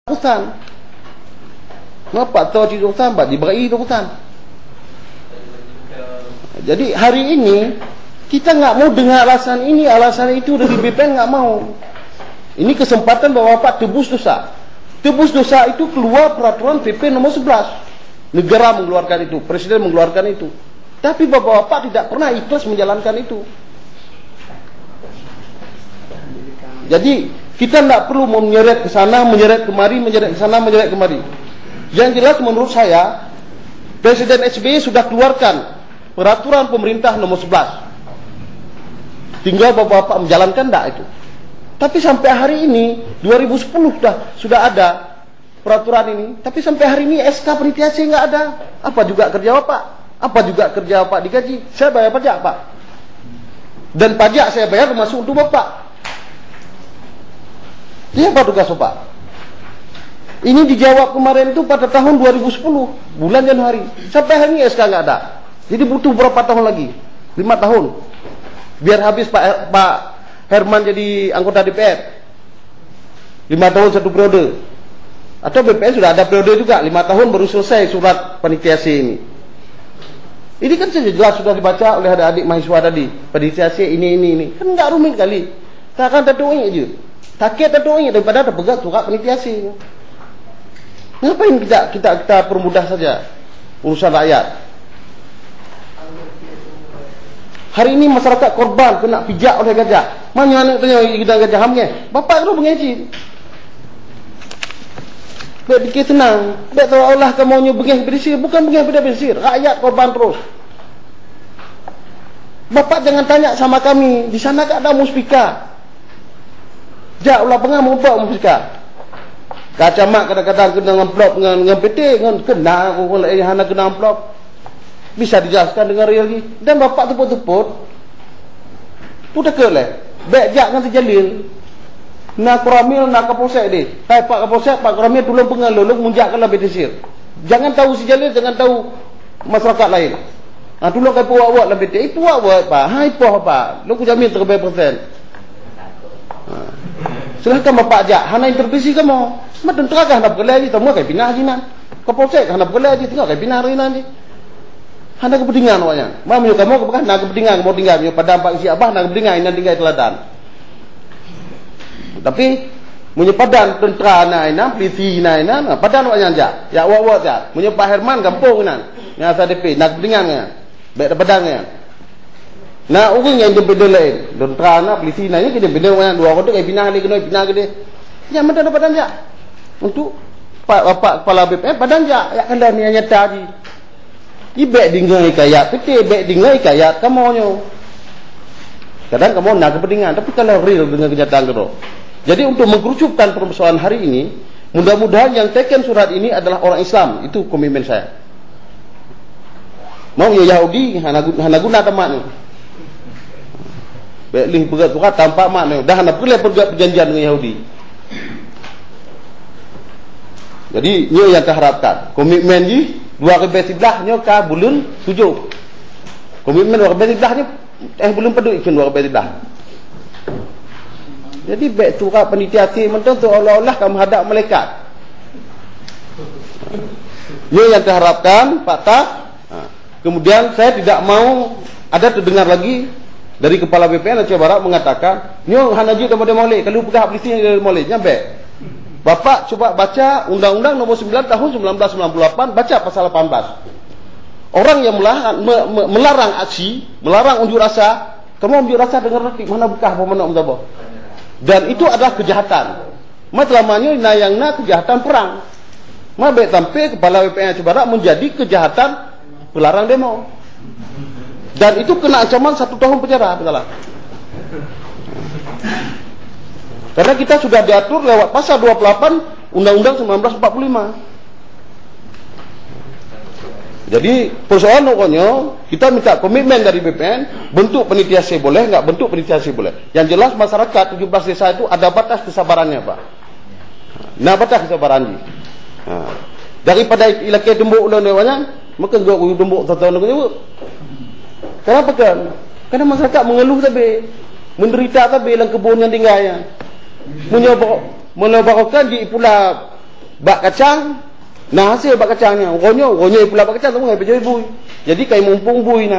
urusan. Pak tahu cerita urusan, Pak diberi urusan. Jadi hari ini kita nggak mau dengar alasan ini, alasan itu dari BPN nggak mau. Ini kesempatan Bapak tebus dosa. Tebus dosa itu keluar peraturan PP nomor 11. Negara mengeluarkan itu, Presiden mengeluarkan itu. Tapi Bapak tidak pernah ikhlas menjalankan itu. Jadi kita tidak perlu menyeret ke sana, menyeret kemari, menyeret ke sana, menyeret kemari. Yang jelas menurut saya, Presiden SBY sudah keluarkan peraturan pemerintah nomor 11. Tinggal Bapak menjalankan tidak itu. Tapi sampai hari ini 2010 sudah ada peraturan ini. Tapi sampai hari ini SK panitia C nggak ada. Apa juga kerja Bapak? Apa juga kerja Bapak digaji? Saya bayar pajak Pak. Dan pajak saya bayar termasuk untuk Bapak. Ini apa tugas Bapak? Ini dijawab kemarin itu pada tahun 2010 bulan Januari. Sampai hari ini SK nggak ada. Jadi butuh berapa tahun lagi? 5 tahun. Biar habis Pak Herman jadi anggota DPR. 5 tahun 1 periode. Atau BPN sudah ada periode juga, 5 tahun baru selesai surat panitia C ini. Ini kan jelas sudah dibaca oleh adik-adik mahasiswa tadi. Panitia C ini. Kan enggak rumit kali. Tak akan tertuing aja. Takut tertuing daripada terpegat surat panitia C. Ngapain kita permudah saja urusan rakyat? Hari ini masyarakat korban kena pijak oleh gajah. Mana anak tanya kita gajah hamnya? Bapak lu mengejin. Baik fikir tenang. Baik tahu Allah kamu bengih bersir, bukan bengih bersir. Rakyat korban terus. Bapak jangan tanya sama kami, di sana tak ada muspika. Jak ulah pengam ubah muspika. Kacamak kadang-kadang kena ngamplop dengan PT, dengan kena orang lain hana kena amplop. Bisa dijelaskan dengan real lagi. Dan Bapak teput-teput putar ke lah. Baik jak dengan terjalil. Nak Kuramil, nak Kapolsek dia. Hai Pak Kapolsek, Pak Kuramil tolong pengalur munjakkanlah BTC. Jangan tahu si Jalil, jangan tahu masyarakat lain. Tolong kai puak-puak lah BTC. Puak-puak Pak. Hai Pak. Lu ku jamin terbaik persen. Silahkan Bapak jak. Hana intervensi kamu. Mat tentera kah nak berkelai lagi. Temu kai pinah jinan. Kapolsek kah nak berkelai lagi. Tengok kai pinah hari nanti. Hana kepentingan awaknya. Mamu kamu bukan nak kepentingan mau tinggal nyo padam Pak isi abah nak kepentingan ina tinggal teladan. Tapi munyo padan tentera na polisi na padan awaknya jak. Ya awak jak. Munyo Pak Herman kampung nan. Yang SDP nak kepentingan nya. Baik padang nya. Nah urang yang beda lain. Tentera na polisi na ni kena beda awaknya dua orang tu kai pinah ni kena pinah ke dia. Ya mana padan jak. Untuk Bapak kepala BPN padan jak. Ya kala ni nyata ji. Ibek dingai kayat, PT ibek dingai kayat kamu nyo. Kadang kamu nak kepentingan, tapi kalau real dengan kenyataan itu. Jadi untuk mengkerucutkan persoalan hari ini, mudah-mudahan yang teken surat ini adalah orang Islam. Itu komitmen saya. Mau ya Yahudi, hana guna temak ni. Baik lih pegat surat tanpa mak ni. Dah hana perlu pegat perjanjian dengan Yahudi. Jadi ini yang terharapkan. Komitmen ni 2011 nyo ka bulan 7. Komitmen 2011 ni bulan pedu ikan 2011. Jadi baik surat panitia C mentang tu Allah kamu hadap malaikat. Ini yang terharapkan Pak Tak. Kemudian saya tidak mau ada terdengar lagi dari kepala BPN Aceh Barat mengatakan nyo hanaji kepada molek kalau pegah polisi dari molek nyampe. Bapak coba baca Undang-Undang Nomor 9 Tahun 1998, baca pasal 18. Orang yang melarang aksi, melarang unjuk rasa, kamu unjuk rasa dengan reti mana bekah apa mana umtabo. Dan itu adalah kejahatan. Matlamanya nayangna kejahatan perang. Mabek sampai kepala BPN Aceh Barat menjadi kejahatan pelarang demo. Dan itu kena ancaman 1 tahun penjara, salah. Karena kita sudah diatur lewat pasal 28 Undang-Undang 1945. Jadi persoalan pokoknya kita minta komitmen dari BPN, bentuk panitia C boleh, enggak bentuk panitia C boleh. Yang jelas masyarakat 17 desa itu ada batas kesabarannya, Pak. Nah, batas kesabaran ni. Daripada ilakai dembuk ulang-ulangnya, maka gua dembuk tahun-tahun lagi. Kenapa kan? Karena masyarakat mengeluh tapi menderita tapi dalam kebun yang tinggalnya. Menyebarkan di pula bak kacang, nah hasil bak kacangnya, ronyo pula bak kacang, tamu ngai pejoi bui. Jadi kai mumpung bui na.